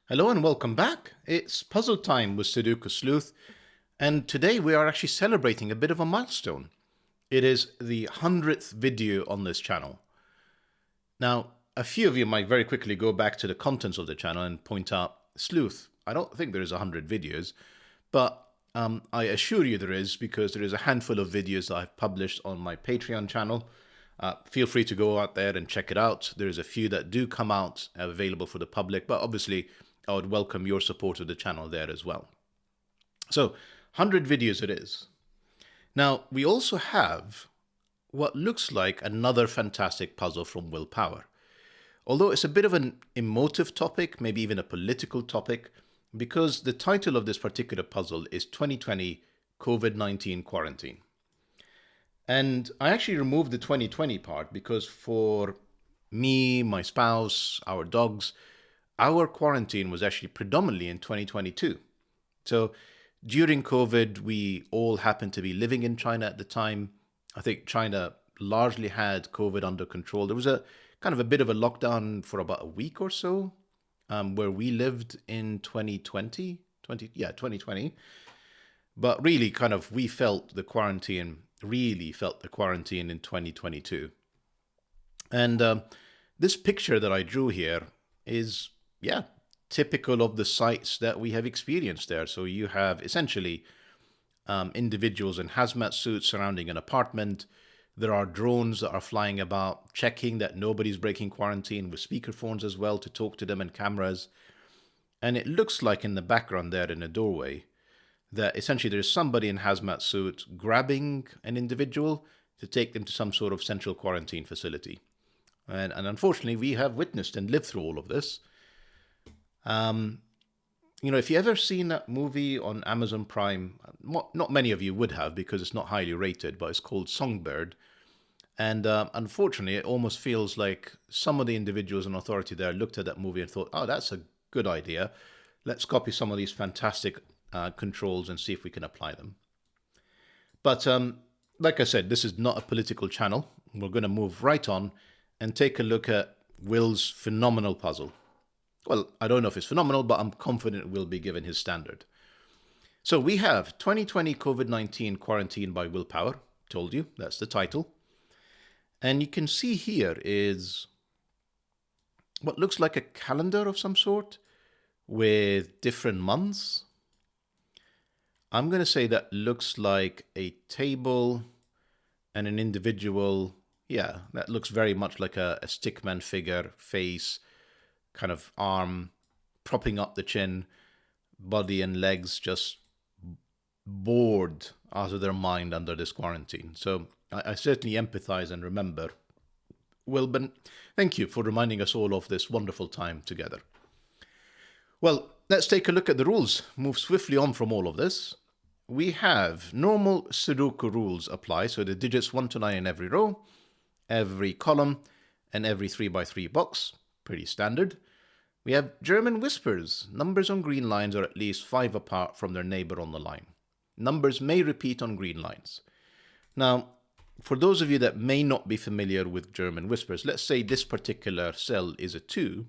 Hello and welcome back. It's puzzle time with Sudoku Sleuth, and today we are actually celebrating a bit of a milestone. It is the 100th video on this channel. Now, a few of you might very quickly go back to the contents of the channel and point out, Sleuth, I don't think there is 100 videos, but I assure you there is, because there is a handful of videos that I've published on my Patreon channel. Feel free to go out there and check it out. There's a few that do come out available for the public, but obviously I would welcome your support of the channel there as well. So 100 videos it is. Now we also have what looks like another fantastic puzzle from Willpower. Although it's a bit of an emotive topic, maybe even a political topic, because the title of this particular puzzle is 2020 COVID-19 Quarantine. And I actually removed the 2020 part because for me, my spouse, our dogs, our quarantine was actually predominantly in 2022. So during COVID, we all happened to be living in China at the time. I think China largely had COVID under control. There was a kind of a bit of a lockdown for about a week or so, where we lived in 2020. But really kind of we really felt the quarantine in 2022. And this picture that I drew here is, typical of the sites that we have experienced there. So you have essentially individuals in hazmat suits surrounding an apartment. There are drones that are flying about, checking that nobody's breaking quarantine, with speakerphones as well to talk to them, and cameras. And it looks like in the background there in the doorway that essentially there's somebody in hazmat suit grabbing an individual to take them to some sort of central quarantine facility. And unfortunately, we have witnessed and lived through all of this. If you ever seen that movie on Amazon Prime, not many of you would have because it's not highly rated, but it's called Songbird. And unfortunately, it almost feels like some of the individuals in authority there looked at that movie and thought, oh, that's a good idea. Let's copy some of these fantastic controls and see if we can apply them. But like I said, this is not a political channel. We're going to move right on and take a look at Will's phenomenal puzzle. Well, I don't know if it's phenomenal, but I'm confident it will be given his standard. So we have 2020 COVID-19 Quarantine by Willpower. Told you, that's the title. And you can see here is what looks like a calendar of some sort with different months. I'm going to say that looks like a table and an individual. Yeah, that looks very much like a stickman figure, face, kind of arm propping up the chin, body and legs just bored out of their mind under this quarantine. So I certainly empathize and remember. Wilburn, thank you for reminding us all of this wonderful time together. Well, let's take a look at the rules. Move swiftly on from all of this. We have normal Sudoku rules apply, so the digits 1 to 9 in every row, every column, and every 3x3 box. Pretty standard. We have German whispers. Numbers on green lines are at least 5 apart from their neighbor on the line. Numbers may repeat on green lines. Now, for those of you that may not be familiar with German whispers, let's say this particular cell is a 2.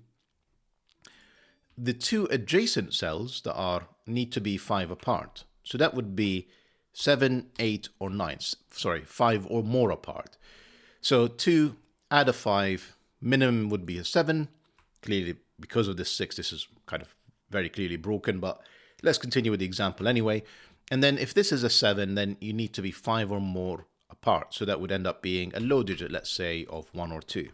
The 2 adjacent cells that need to be 5 apart. So that would be 7, 8, or 9. Sorry, 5 or more apart. So 2 add a 5, minimum would be a 7. Clearly, because of this 6, this is kind of very clearly broken, but let's continue with the example anyway. And then if this is a 7, then you need to be 5 or more apart. So that would end up being a low digit, let's say, of 1 or 2.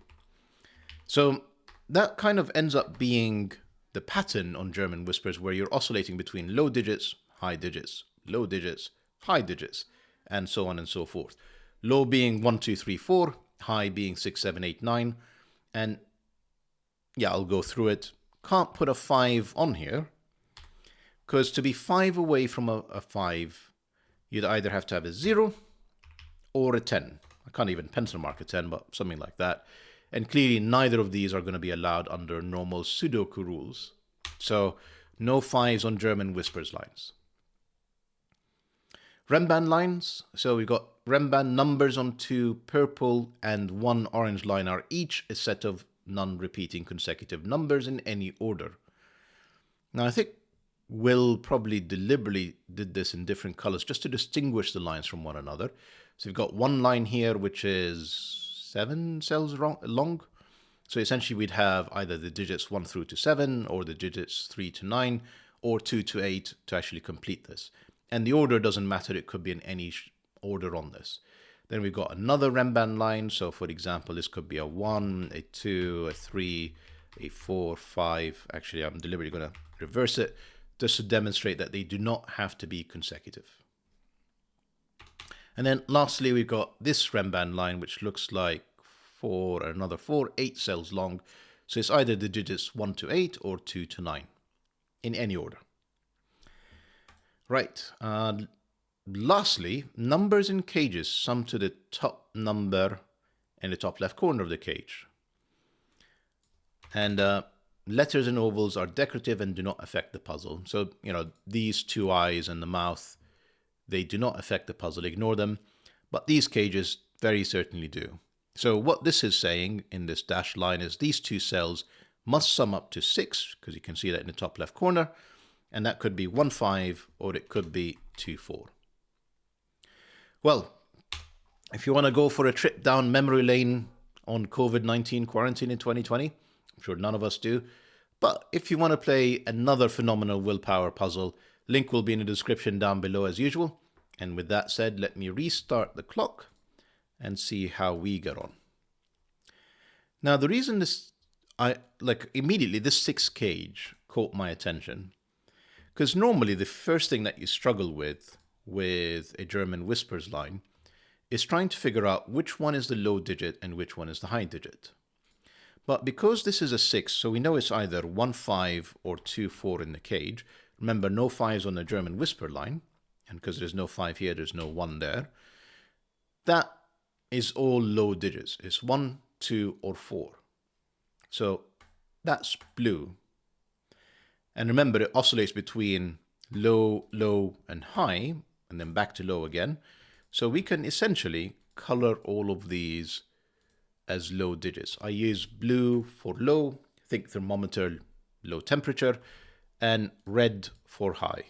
So that kind of ends up being the pattern on German whispers, where you're oscillating between low digits, high digits, low digits, high digits, and so on and so forth. Low being 1, 2, 3, 4, high being 6, 7, 8, 9, and yeah, I'll go through it. Can't put a 5 on here, because to be 5 away from a 5, you'd either have to have a 0 or a 10. I can't even pencil mark a 10, but something like that. And clearly neither of these are going to be allowed under normal Sudoku rules. So no 5s on German whispers lines. RENBAN lines. So we've got RENBAN numbers on 2 purple and 1 orange line are each a set of non-repeating consecutive numbers in any order. Now, I think Will probably deliberately did this in different colors just to distinguish the lines from one another. So we've got one line here which is 7 cells long. So essentially we'd have either the digits 1 through to 7 or the digits 3 to 9 or 2 to 8 to actually complete this. And the order doesn't matter, it could be in any order on this. Then we've got another RENBAN line. So for example, this could be a 1, a 2, a 3, a 4, 5. Actually, I'm deliberately going to reverse it just to demonstrate that they do not have to be consecutive. And then lastly, we've got this RENBAN line, which looks like 4, another 4, 8 cells long. So it's either the digits 1 to 8 or 2 to 9 in any order. Right. Lastly, numbers in cages sum to the top number in the top left corner of the cage. And letters and ovals are decorative and do not affect the puzzle. So, these two eyes and the mouth, they do not affect the puzzle. Ignore them. But these cages very certainly do. So what this is saying in this dashed line is these two cells must sum up to 6, because you can see that in the top left corner. And that could be 1, 5, or it could be 2, 4. Well, if you want to go for a trip down memory lane on COVID-19 quarantine in 2020, I'm sure none of us do. But if you want to play another phenomenal willpower puzzle, link will be in the description down below as usual. And with that said, let me restart the clock and see how we get on. Now, the reason immediately this 6 cage caught my attention, because normally the first thing that you struggle with a German whispers line is trying to figure out which one is the low digit and which one is the high digit. But because this is a 6, so we know it's either 1, 5 or 2, 4 in the cage. Remember, no 5s on the German whisper line, and because there's no 5 here, there's no 1 there. That is all low digits. It's 1, 2, or 4. So that's blue. And remember, it oscillates between low, low, and high, and then back to low again. So we can essentially color all of these as low digits. I use blue for low, think thermometer, low temperature, and red for high.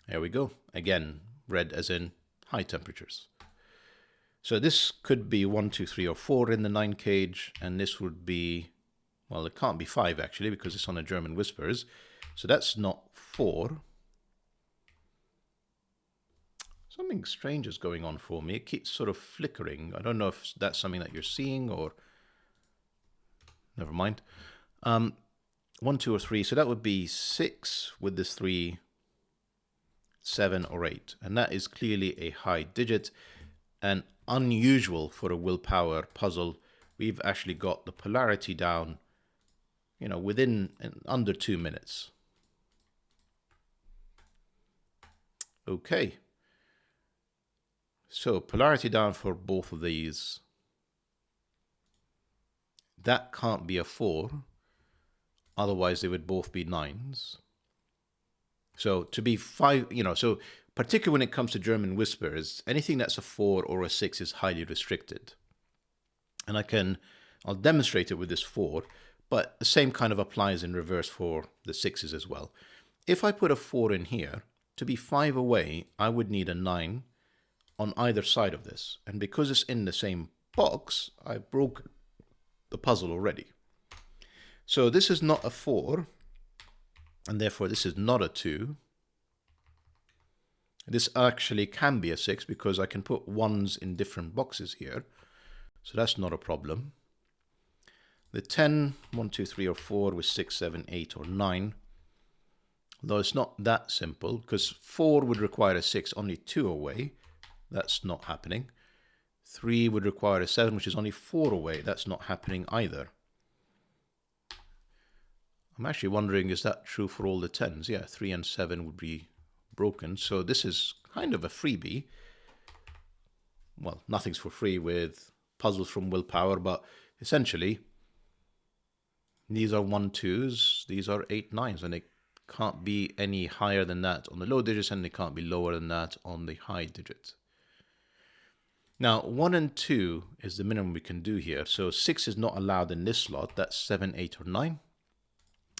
There we go. Again, red as in high temperatures. So this could be 1, 2, 3, or 4 in the 9 cage, and this would be, well, it can't be 5 actually because it's on a German whispers. So that's not 4. Something strange is going on for me. It keeps sort of flickering. I don't know if that's something that you're seeing or... Never mind. 1, 2, or 3. So that would be 6 with this 3, 7, or 8. And that is clearly a high digit and unusual for a willpower puzzle. We've actually got the polarity down, within under 2 minutes. Okay. So polarity down for both of these. That can't be a 4. Otherwise, they would both be 9s. So to be 5, so particularly when it comes to German whispers, anything that's a 4 or a 6 is highly restricted. And I'll demonstrate it with this 4, but the same kind of applies in reverse for the 6s as well. If I put a 4 in here, to be 5 away, I would need a 9 on either side of this. And because it's in the same box, I broke the puzzle already. So this is not a 4, and therefore this is not a 2. This actually can be a 6 because I can put 1s in different boxes here. So that's not a problem. The 10, 1, 2, 3, or 4 with 6, 7, 8, or 9. Though it's not that simple because 4 would require a 6 only 2 away. That's not happening. 3 would require a 7, which is only 4 away. That's not happening either. I'm actually wondering, is that true for all the 10s? Yeah, 3 and 7 would be broken. So this is kind of a freebie. Well, nothing's for free with puzzles from Willpower, but essentially, these are 1, 2s, these are 8, 9s, and they can't be any higher than that on the low digits, and they can't be lower than that on the high digits. Now, 1 and 2 is the minimum we can do here. So 6 is not allowed in this slot. That's 7, 8, or 9.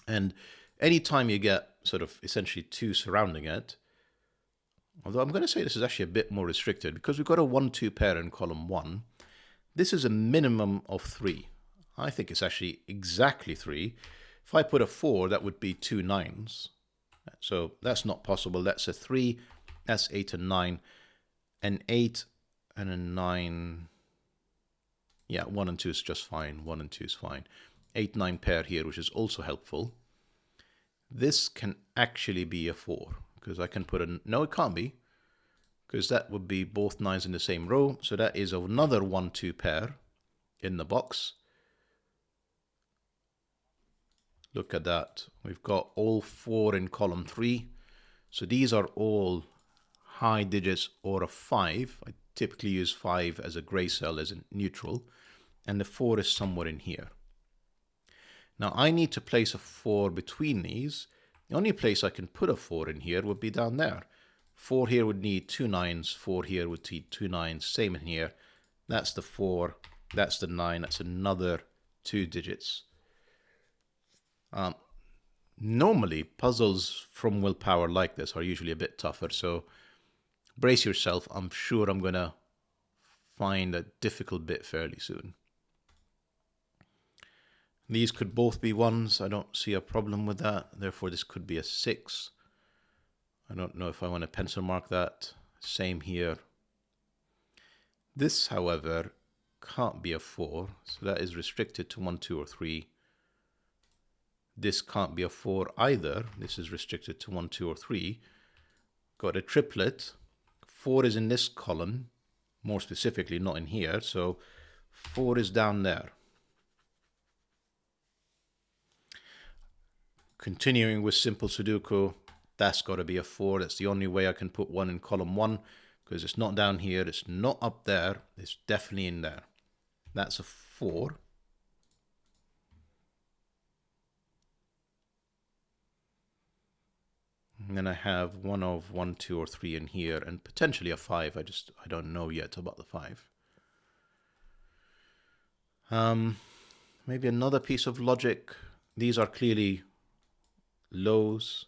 And anytime you get sort of essentially 2 surrounding it, although I'm going to say this is actually a bit more restricted because we've got a 1, 2 pair in column 1. This is a minimum of 3. I think it's actually exactly 3. If I put a 4, that would be 2 9s. So that's not possible. That's a 3, that's 8 and 9. An 8 and a 9. Yeah, 1 and 2 is just fine. 1 and 2 is fine. 8, 9 pair here, which is also helpful. This can actually be a 4 because I can put a... No, it can't be because that would be both 9s in the same row. So that is another 1, 2 pair in the box. Look at that. We've got all 4 in column 3. So these are all high digits or a 5. I typically use 5 as a gray cell, as a neutral. And the 4 is somewhere in here. Now I need to place a 4 between these. The only place I can put a 4 in here would be down there. 4 here would need 2 9s. 4 here would need 2 9s. Same in here. That's the 4. That's the 9. That's another 2 digits. Normally, puzzles from willpower like this are usually a bit tougher. So brace yourself. I'm sure I'm going to find a difficult bit fairly soon. These could both be 1s. I don't see a problem with that. Therefore, this could be a 6. I don't know if I want to pencil mark that. Same here. This, however, can't be a 4. So that is restricted to 1, 2, or 3. This can't be a 4 either. This is restricted to 1, 2, or 3. Got a triplet. 4 is in this column. More specifically, not in here. So 4 is down there. Continuing with simple Sudoku, that's got to be a 4. That's the only way I can put 1 in column 1 because it's not down here. It's not up there. It's definitely in there. That's a 4. And then I have 1 of 1, 2, or 3 in here and potentially a 5. I don't know yet about the 5. Maybe another piece of logic. These are clearly lows.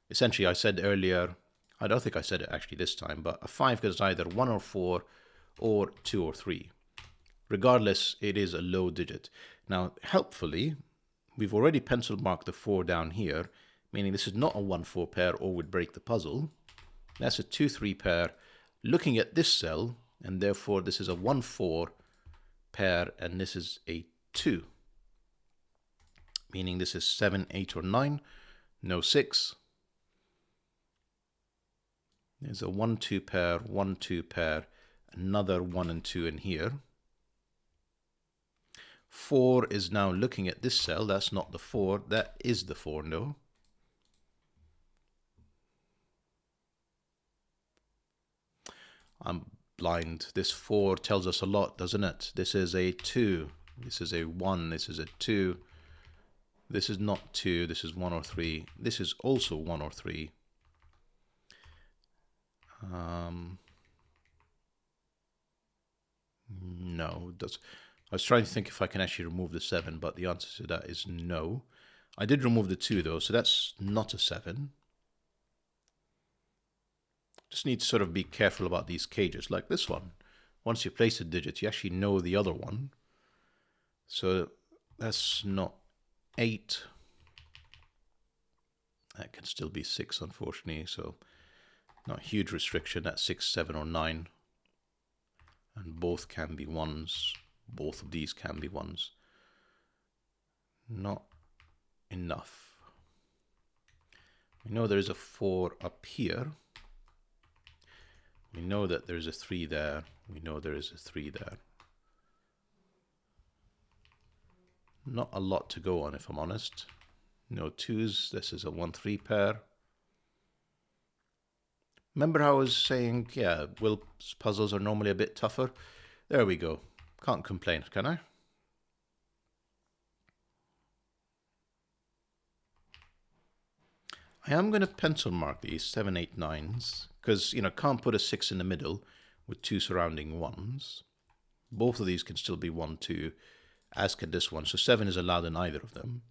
Essentially, I said earlier, I don't think I said it actually this time, but a 5 goes either 1 or 4 or 2 or 3. Regardless, it is a low digit. Now, helpfully, we've already pencil marked the 4 down here, meaning this is not a 1-4 pair or would break the puzzle. That's a 2-3 pair looking at this cell, and therefore this is a 1-4 pair and this is a 2. Meaning this is 7, 8, or 9. No 6. There's a 1, 2 pair, 1, 2 pair, another 1 and 2 in here. 4 is now looking at this cell. That's not the 4. That is the 4, no. I'm blind. This 4 tells us a lot, doesn't it? This is a 2. This is a 1. This is a 2. This is not 2, this is 1 or 3. This is also 1 or 3. No. I was trying to think if I can actually remove the 7, but the answer to that is no. I did remove the 2 though, so that's not a 7. Just need to sort of be careful about these cages, like this one. Once you place a digit, you actually know the other one. So that's not 8. That can still be 6, unfortunately, so not a huge restriction. That's 6, 7, or 9. And both can be 1s. Both of these can be 1s. Not enough. We know there's a 4 up here. We know that there's a 3 there. We know there is a 3 there. Not a lot to go on, if I'm honest. No 2s. This is a 1-3 pair. Remember how I was saying, yeah, will puzzles are normally a bit tougher? There we go. Can't complain, can I? I am going to pencil mark these 7, 8, 9s because, you know, can't put a 6 in the middle, with 2 surrounding 1s. Both of these can still be 1, 2, as can this one. So 7 is allowed in either of them.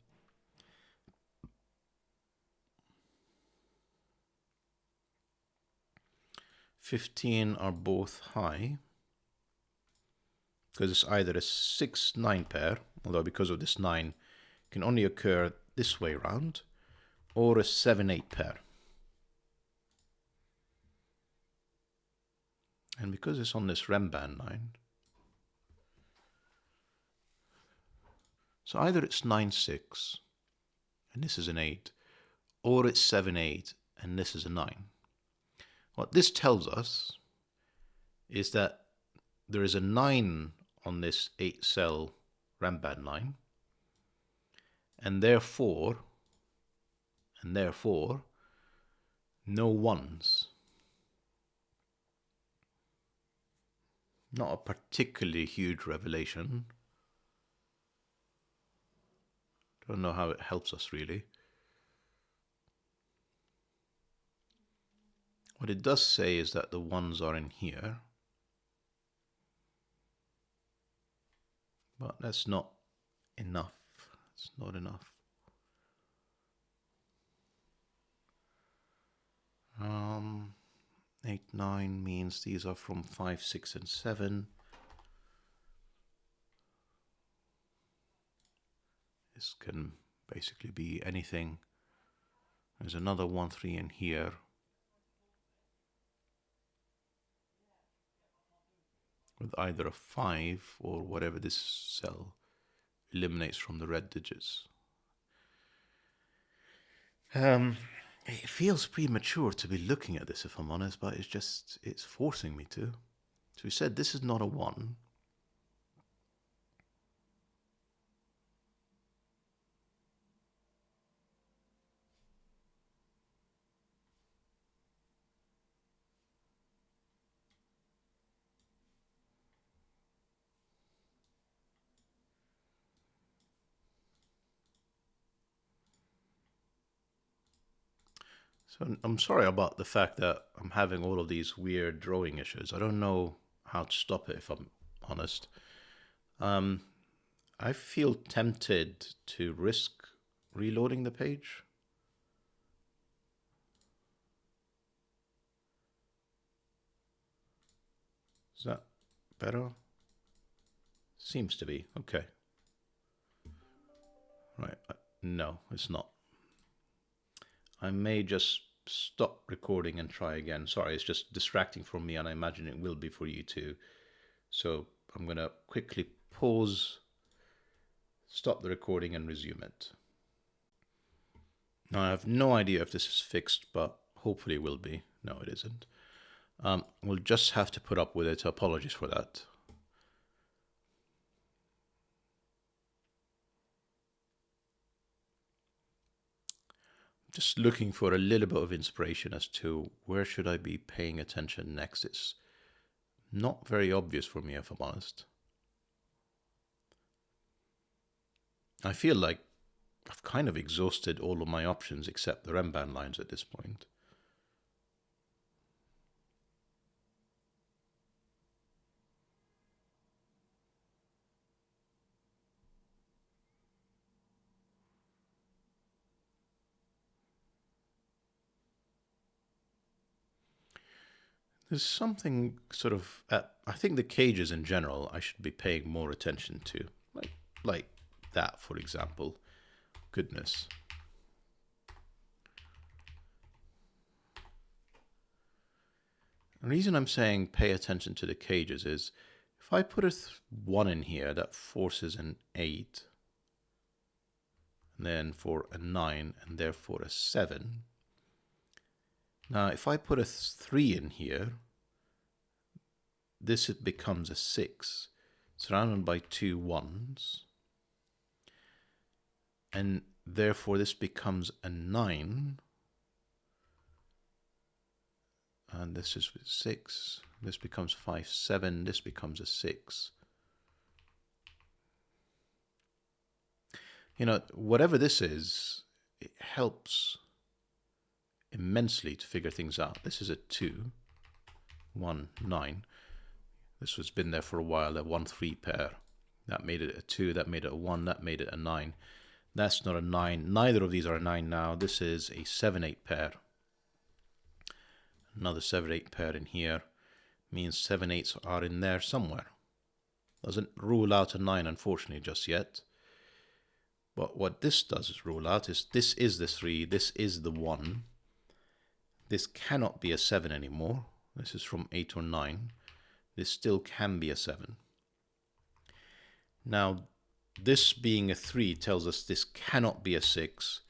"15 are both high, because it's either a 6-9 pair, although because of this 9 can only occur this way round, or a 7-8 pair. And because it's on this RENBAN line, so either it's 9-6 and this is an 8, or it's 7-8 and this is a 9. What this tells us is that there is a 9 on this 8-cell RENBAN line, and therefore no 1s. Not a particularly huge revelation. Don't know how it helps us really. What it does say is that the 1s are in here, but that's not enough. It's not enough. 8, 9 means these are from 5, 6, and 7. This can basically be anything. There's another 1, 3 in here. With either a 5 or whatever this cell eliminates from the red digits. It feels premature to be looking at this, if I'm honest, but it's forcing me to. So we said this is not a 1. So I'm sorry about the fact that I'm having all of these weird drawing issues. I don't know how to stop it, if I'm honest. I feel tempted to risk reloading the page. Is that better? Seems to be. Okay. Right. No, it's not. I may just stop recording and try again. Sorry, it's just distracting for me, and I imagine it will be for you too. So I'm going to quickly pause, stop the recording, and resume it. Now, I have no idea if this is fixed, but hopefully it will be. No, it isn't. We'll just have to put up with it. Apologies for that. Just looking for a little bit of inspiration as to where should I be paying attention next. It's not very obvious for me, if I'm honest. I feel like I've kind of exhausted all of my options except the RENBAN lines at this point. There's something sort of, I think the cages in general, I should be paying more attention to. Like that, for example. Goodness. The reason I'm saying pay attention to the cages is, if I put a 1 in here, that forces an 8. And then for a 9, and therefore a 7. Now, if I put a 3 in here, this becomes a 6, surrounded by 2 1s. And therefore this becomes a 9. And this is 6. This becomes 5, 7. This becomes a 6. You know, whatever this is, it helps immensely to figure things out. This is a 2, 1, 9. This has been there for a while, a 1-3 pair. That made it a 2, that made it a 1, that made it a 9. That's not a 9. Neither of these are a 9 now. This is a 7-8 pair. Another 7-8 pair in here means 7-8s are in there somewhere. Doesn't rule out a 9, unfortunately, just yet. But what this does is rule out is this is the 3, this is the 1. This cannot be a 7 anymore. This is from 8 or 9. This still can be a 7. Now, this being a 3 tells us this cannot be a 6,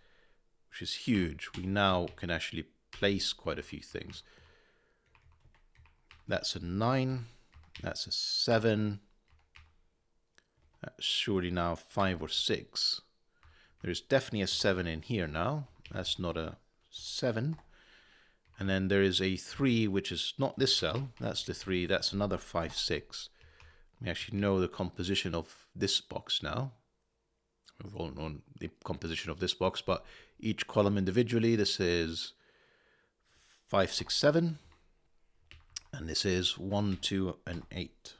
which is huge. We now can actually place quite a few things. That's a 9. That's a 7. That's surely now 5 or 6. There's definitely a 7 in here now. That's not a 7. And then there is a 3, which is not this cell. That's the 3. That's another 5, 6. We actually know the composition of this box now. We've all known the composition of this box, but each column individually, this is 5, 6, 7. And this is 1, 2, and 8.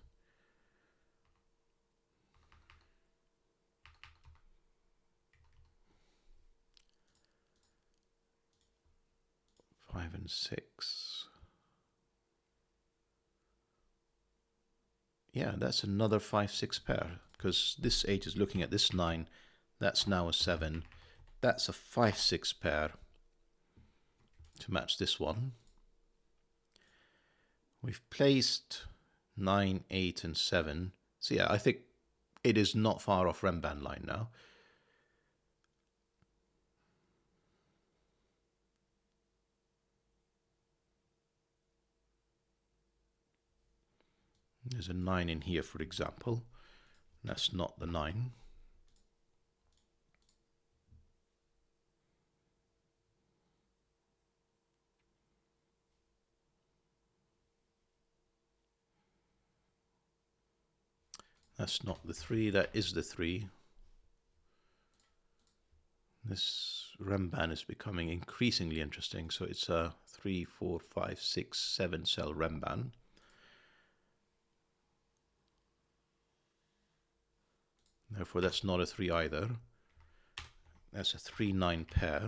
Five and 6. Yeah, that's another 5, 6 pair, because this 8 is looking at this 9. That's now a 7. That's a 5, 6 pair to match this one. We've placed 9, 8, and 7. So yeah, I think it is not far off RENBAN line now. There's a 9 in here, for example. That's not the 9. That's not the 3, that is the 3. This RENBAN is becoming increasingly interesting. So it's a 3, 4, 5, 6, 7 cell RENBAN. Therefore, that's not a 3 either. That's a 3, 9 pair.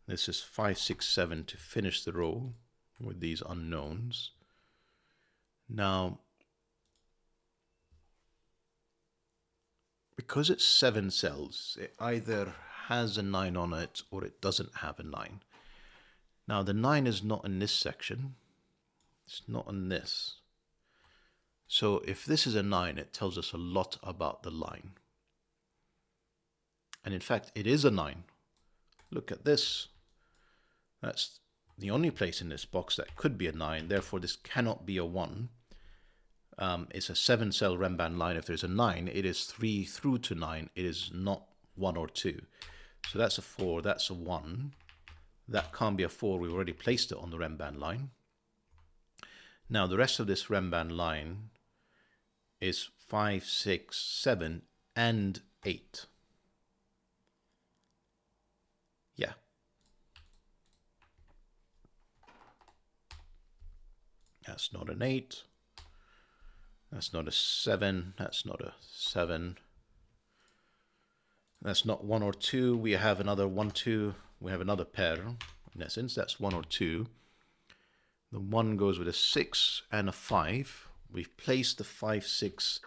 This is 5, 6, 7 to finish the row with these unknowns. Now, because it's 7 cells, it either has a 9 on it or it doesn't have a 9. Now, the 9 is not in this section. It's not in this. So if this is a 9, it tells us a lot about the line. And in fact, it is a 9. Look at this. That's the only place in this box that could be a 9. Therefore, this cannot be a 1. It's a 7-cell RENBAN line. If there's a 9, it is 3 through to 9. It is not 1 or 2. So that's a 4. That's a 1. That can't be a 4. We've already placed it on the RENBAN line. Now, the rest of this RENBAN line is 5, 6, 7, and 8. Yeah. That's not an 8. That's not a 7. That's not a 7. That's not 1 or 2. We have another 1, 2. We have another pair. In essence, that's 1 or 2. The 1 goes with a 6 and a 5. We've placed the 5, 6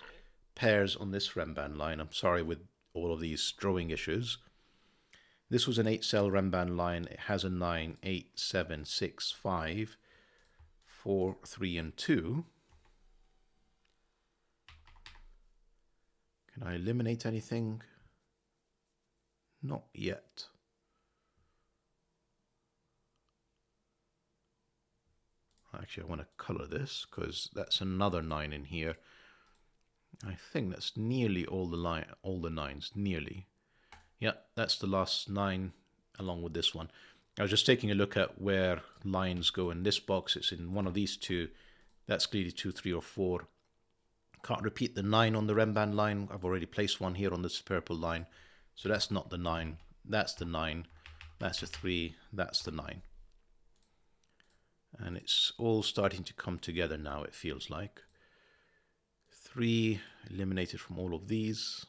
pairs on this RENBAN line. I'm sorry with all of these drawing issues. This was an 8-cell RENBAN line. It has a 9, 8, 7, 6, 5, 4, 3, and 2. Can I eliminate anything? Not yet. Actually, I want to color this because that's another 9 in here. I think that's nearly all the 9s, nearly. Yeah, that's the last 9 along with this one. I was just taking a look at where lines go in this box. It's in one of these two. That's clearly 2, 3, or 4. Can't repeat the 9 on the RENBAN line. I've already placed one here on this purple line. So that's not the 9. That's the 9. That's a 3. That's the 9. And it's all starting to come together now, it feels like. 3 eliminated from all of these.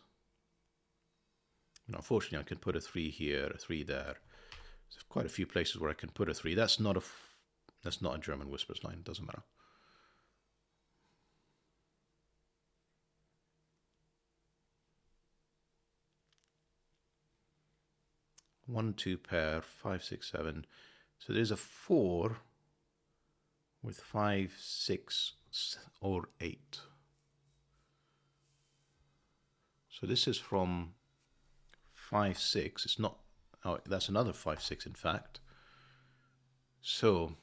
And unfortunately, I can put a 3 here, a 3 there. There's quite a few places where I can put a 3. That's not a German whispers line, doesn't matter. One, 2 pair, 5, 6, 7. So there's a 4 with 5, 6, or 8. So this is from 5, 6. It's not, oh, that's another 5, 6 in fact. So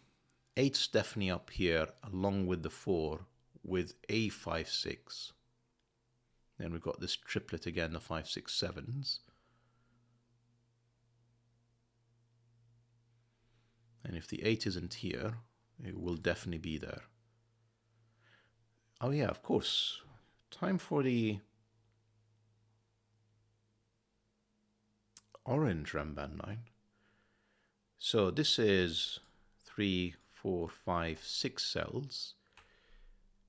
8's definitely up here along with the 4 with a 5, 6. Then we've got this triplet again, the 5, 6, 7s. And if the 8 isn't here, it will definitely be there. Oh yeah, of course. Time for the orange RENBAN line. So this is 3, 4, 5, 6 cells.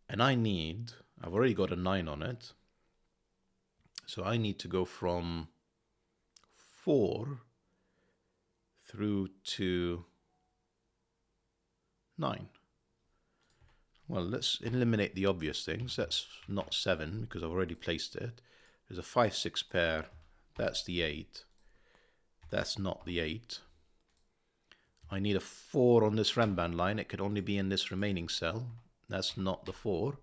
And I've already got a 9 on it. So I need to go from 4 through to 9. Well, let's eliminate the obvious things. That's not 7 because I've already placed it. There's a 5, 6 pair. That's the 8. That's not the 8. I need a 4 on this RENBAN line. It could only be in this remaining cell. That's not the 4.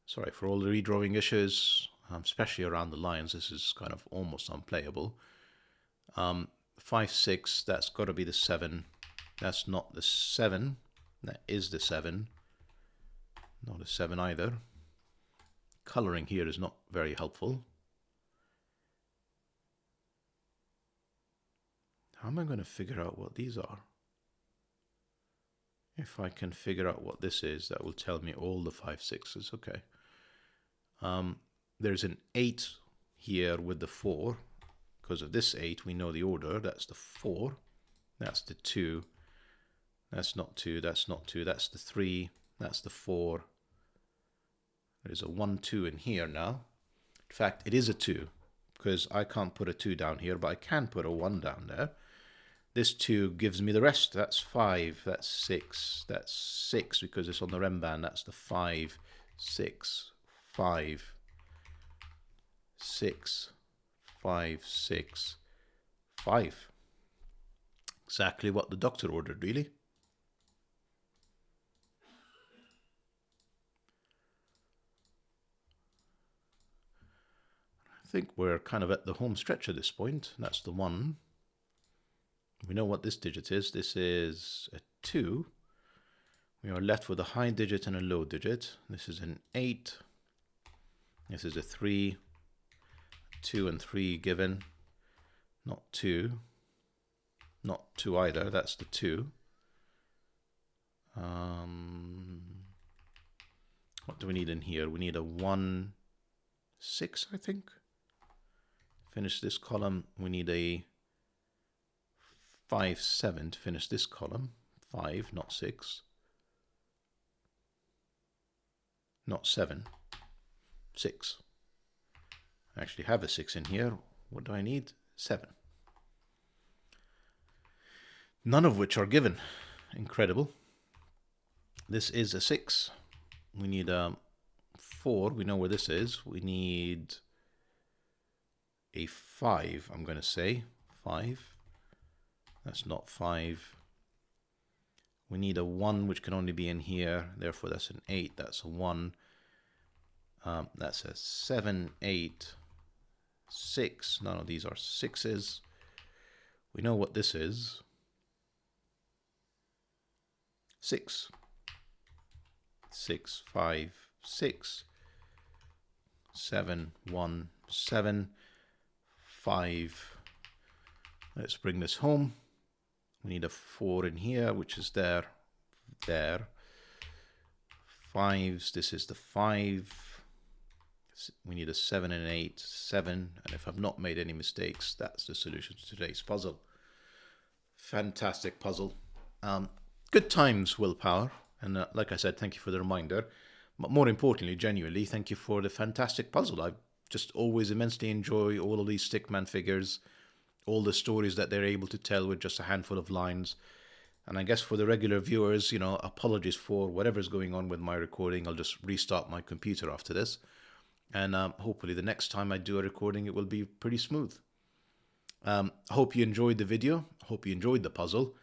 Sorry for all the redrawing issues, especially around the lines. This is kind of almost unplayable. 5, 6, that's got to be the 7. That's not the 7. That is the 7. Not a 7 either. Coloring here is not very helpful. How am I going to figure out what these are? If I can figure out what this is, that will tell me all the 5, 6s. Okay. There's an 8 here with the 4. Because of this 8, we know the order. That's the 4. That's the 2. That's not 2. That's not 2. That's the 3. That's the 4. There's a 1, 2 in here now. In fact, it is a 2. Because I can't put a 2 down here, but I can put a 1 down there. This 2 gives me the rest. That's 5. That's 6. That's 6 because it's on the RENBAN. That's the 5, 6, 5, 6, 5, 6, 5. Exactly what the doctor ordered, really. I think we're kind of at the home stretch at this point. That's the 1. We know what this digit is. This is a 2. We are left with a high digit and a low digit. This is an 8. This is a 3. 2 and 3 given. Not 2. Not 2 either. That's the 2. What do we need in here? We need a 1, 6, I think. Finish this column. We need a 5, 7 to finish this column. 5, not 6. Not 7. 6. I actually have a 6 in here. What do I need? 7. None of which are given. Incredible. This is a 6. We need a 4. We know where this is. We need a 5, I'm going to say. 5. That's not 5. We need a 1, which can only be in here. Therefore, that's an 8. That's a 1. That's a 7, 8, 6. None of these are 6s. We know what this is. 6. 6, 5, 6. 7, 1, 7. 5. Let's bring this home. We need a 4 in here, which is there. 5s, this is the 5. We need a 7 and an 8, 7. And if I've not made any mistakes, that's the solution to today's puzzle. Fantastic puzzle. Good times, Willpower. And like I said, thank you for the reminder. But more importantly, genuinely, thank you for the fantastic puzzle. I just always immensely enjoy all of these stickman figures, all the stories that they're able to tell with just a handful of lines. And I guess for the regular viewers, apologies for whatever's going on with my recording. I'll just restart my computer after this. And hopefully the next time I do a recording, it will be pretty smooth. I hope you enjoyed the video. Hope you enjoyed the puzzle.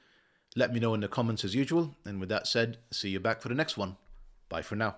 Let me know in the comments as usual. And with that said, see you back for the next one. Bye for now.